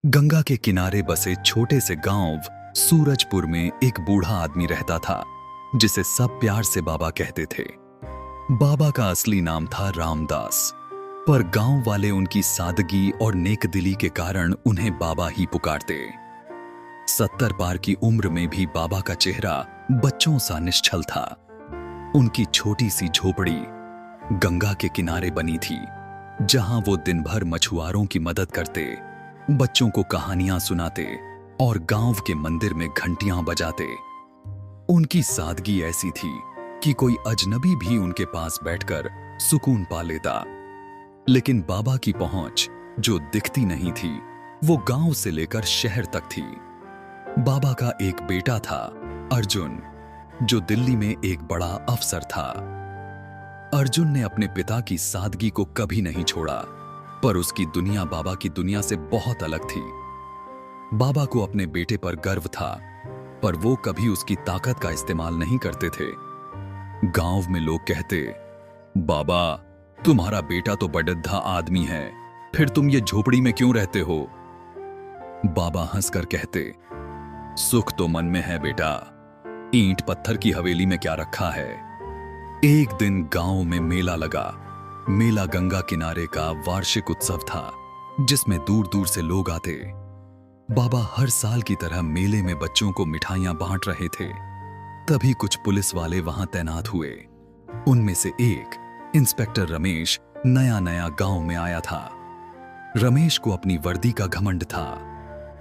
गंगा के किनारे बसे छोटे से गांव सूरजपुर में एक बूढ़ा आदमी रहता था जिसे सब प्यार से बाबा कहते थे। बाबा का असली नाम था रामदास, पर गांव वाले उनकी सादगी और नेकदिली के कारण उन्हें बाबा ही पुकारते। 70 पार की उम्र में भी बाबा का चेहरा बच्चों सा निश्चल था। उनकी छोटी सी झोपड़ी गंगा के किनारे बनी थी, जहां वो दिन भर मछुआरों की मदद करते, बच्चों को कहानियां सुनाते और गांव के मंदिर में घंटियां बजाते। उनकी सादगी ऐसी थी कि कोई अजनबी भी उनके पास बैठकर सुकून पा लेता। लेकिन बाबा की पहुंच जो दिखती नहीं थी, वो गांव से लेकर शहर तक थी। बाबा का एक बेटा था, अर्जुन, जो दिल्ली में एक बड़ा अफसर था। अर्जुन ने अपने पिता की सादगी को कभी नहीं छोड़ा, पर उसकी दुनिया बाबा की दुनिया से बहुत अलग थी। बाबा को अपने बेटे पर गर्व था, पर वो कभी उसकी ताकत का इस्तेमाल नहीं करते थे। गांव में लोग कहते, बाबा, तुम्हारा बेटा तो बड़द्धा आदमी है, फिर तुम ये झोपड़ी में क्यों रहते हो? बाबा हंसकर कहते, सुख तो मन में है बेटा, ईंट पत्थर की हवेली में क्या रखा है। एक दिन गांव में मेला लगा। मेला गंगा किनारे का वार्षिक उत्सव था, जिसमें दूर दूर से लोग आते। बाबा हर साल की तरह मेले में बच्चों को मिठाइयां बांट रहे थे। तभी कुछ पुलिस वाले वहां तैनात हुए। उनमें से एक, इंस्पेक्टर रमेश, नया नया गांव में आया था। रमेश को अपनी वर्दी का घमंड था।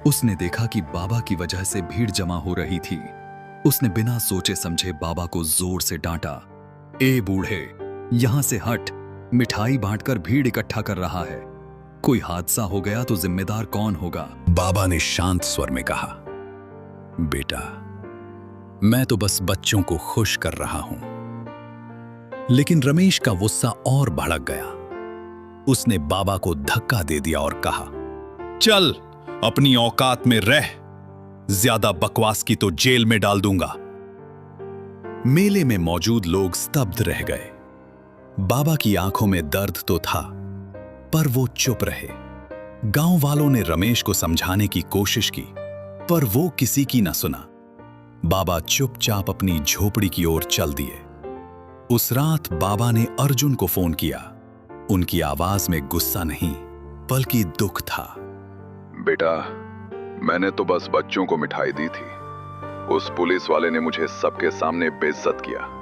उसने देखा कि बाबा की वजह से भीड़ जमा हो रही थी। उसने बिना सोचे समझे बाबा को जोर से डांटा, ए बूढ़े, यहां से हट, मिठाई बांटकर भीड़ इकट्ठा कर रहा है, कोई हादसा हो गया तो जिम्मेदार कौन होगा? बाबा ने शांत स्वर में कहा, बेटा, मैं तो बस बच्चों को खुश कर रहा हूं। लेकिन रमेश का गुस्सा और भड़क गया। उसने बाबा को धक्का दे दिया और कहा, चल, अपनी औकात में रह, ज्यादा बकवास की तो जेल में डाल दूंगा। मेले में मौजूद लोग स्तब्ध रह गए। बाबा की आंखों में दर्द तो था, पर वो चुप रहे। गांव वालों ने रमेश को समझाने की कोशिश की, पर वो किसी की न सुना। बाबा चुपचाप अपनी झोपड़ी की ओर चल दिए। उस रात बाबा ने अर्जुन को फोन किया। उनकी आवाज में गुस्सा नहीं, बल्कि दुख था। बेटा, मैंने तो बस बच्चों को मिठाई दी थी। उस पुलिस वाले ने मुझे सबके सामने बेइज्जत किया।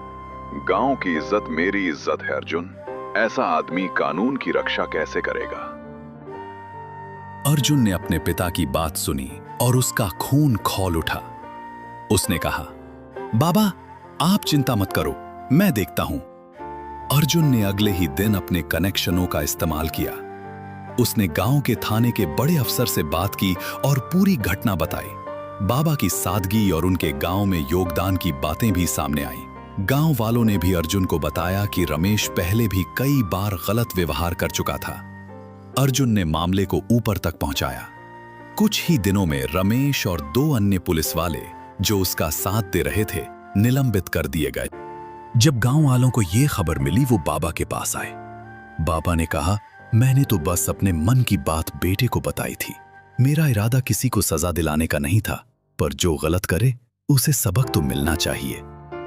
गांव की इज्जत मेरी इज्जत है अर्जुन। ऐसा आदमी कानून की रक्षा कैसे करेगा? अर्जुन ने अपने पिता की बात सुनी और उसका खून खौल उठा। उसने कहा, बाबा, आप चिंता मत करो, मैं देखता हूं। अर्जुन ने अगले ही दिन अपने कनेक्शनों का इस्तेमाल किया। उसने गांव के थाने के बड़े अफसर से बात की और पूरी घटना बताई। बाबा की सादगी और उनके गांव में योगदान की बातें भी सामने आईं। गांव वालों ने भी अर्जुन को बताया कि रमेश पहले भी कई बार गलत व्यवहार कर चुका था। अर्जुन ने मामले को ऊपर तक पहुंचाया। कुछ ही दिनों में रमेश और 2 अन्य पुलिस वाले जो उसका साथ दे रहे थे, निलंबित कर दिए गए। जब गांव वालों को यह खबर मिली, वो बाबा के पास आए। बाबा ने कहा, मैंने तो बस अपने मन की बात बेटे को बताई थी। मेरा इरादा किसी को सजा दिलाने का नहीं था, पर जो गलत करे उसे सबक तो मिलना चाहिए।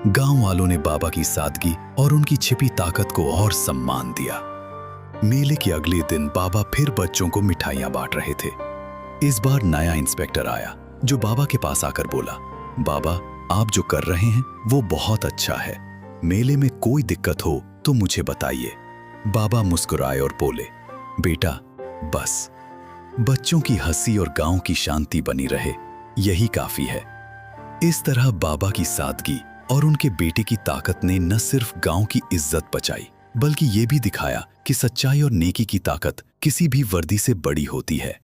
गांव वालों ने बाबा की सादगी और उनकी छिपी ताकत को और सम्मान दिया। मेले के अगले दिन बाबा फिर बच्चों को मिठाइयां बांट रहे थे। इस बार नया इंस्पेक्टर आया, जो बाबा के पास आकर बोला, बाबा, आप जो कर रहे हैं वो बहुत अच्छा है। मेले में कोई दिक्कत हो तो मुझे बताइए। बाबा मुस्कुराए और बोले, बेटा, बस बच्चों की हंसी और गांव की शांति बनी रहे, यही काफी है। इस तरह बाबा की सादगी और उनके बेटे की ताकत ने न सिर्फ गांव की इज्जत बचाई, बल्कि ये भी दिखाया कि सच्चाई और नेकी की ताकत किसी भी वर्दी से बड़ी होती है।